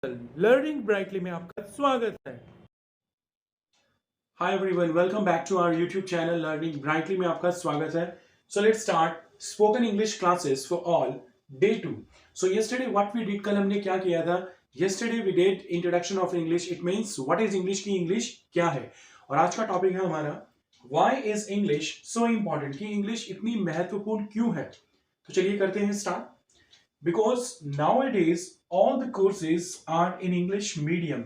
Learning brightly में आपका स्वागत है। Hi everyone, welcome back to our YouTube channel Learning Brightly में आपका स्वागत है. So let's start spoken English classes for all day 2. So yesterday what we did, कल हमने क्या किया था? Yesterday we did introduction of English. It means what is English की English क्या है? और आज का टॉपिक है हमारा Why is English so important? कि English इतनी महत्वपूर्ण क्यों है? तो चलिए करते हैं start. Because nowadays all the courses are in English medium.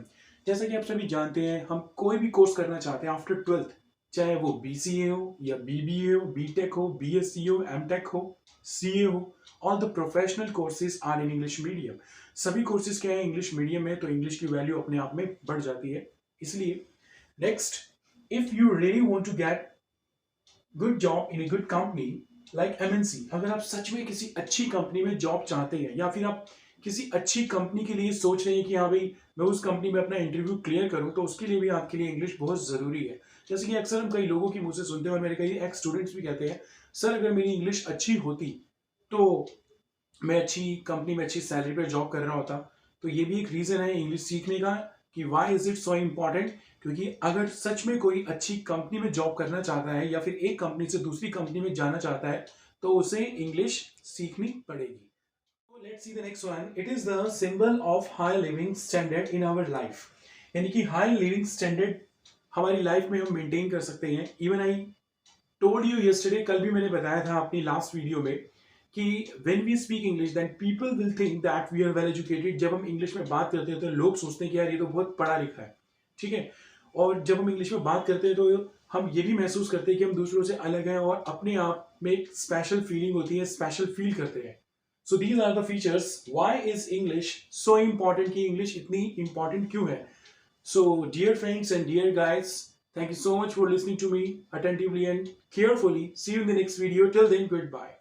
जैसा कि आप सभी जानते हैं, हम कोई भी कोर्स करना चाहते हैं आफ्टर 12th, चाहे वो BCA हो या BBA हो, BTech हो, BSc हो, MTech हो, CA हो, all the professional courses are in English medium. सभी कोर्सेज क्या है इंग्लिश मीडियम में, तो इंग्लिश की वैल्यू अपने आप में बढ़ जाती है. इसलिए next, if you really want to get good job in a good company like MNC, अगर आप सच में किसी अच्छी कंपनी में जॉब चाहते हैं या फिर आप किसी अच्छी कंपनी के लिए सोच रहे हैं कि हाँ भाई मैं उस कंपनी में अपना इंटरव्यू क्लियर करूं, तो उसके लिए भी आपके लिए इंग्लिश बहुत ज़रूरी है. जैसे कि अक्सर हम कई लोगों की मुंह से सुनते हैं और मेरे कई एक्स स्टूडेंट्स भी कहते हैं, सर अगर मेरी इंग्लिश अच्छी होती तो मैं अच्छी कंपनी में अच्छी सैलरी पर जॉब कर रहा होता. तो ये भी एक रीज़न है इंग्लिश सीखने का कि why is it so important. क्योंकि अगर सच में कोई अच्छी कंपनी में जॉब करना चाहता है या फिर एक कंपनी से दूसरी कंपनी में जाना चाहता है, तो उसे इंग्लिश सीखनी पड़ेगी. Let's see the next one. It is the symbol of high living standard in our life. यानी कि हाई लिविंग स्टैंडर्ड हमारी लाइफ में हम मेंटेन कर सकते हैं. Even I told you yesterday, कल भी मैंने बताया था अपनी लास्ट वीडियो में कि when we speak English then people will think that we are well educated. जब हम इंग्लिश में बात करते हैं तो लोग सोचते हैं कि यार ये तो बहुत पढ़ा लिखा है. ठीक है. और जब हम इंग्लिश में बात करते हैं तो हम ये भी महसूस करते हैं कि हम दूसरों से अलग हैं और अपने आप में एक स्पेशल फीलिंग होती है, स्पेशल फील करते हैं. So these are the features why is English so important, कि इंग्लिश इतनी इंपॉर्टेंट क्यों है. So, dear friends and dear guys, thank you so much for listening to me attentively and carefully. See you in the next video. Till then, goodbye.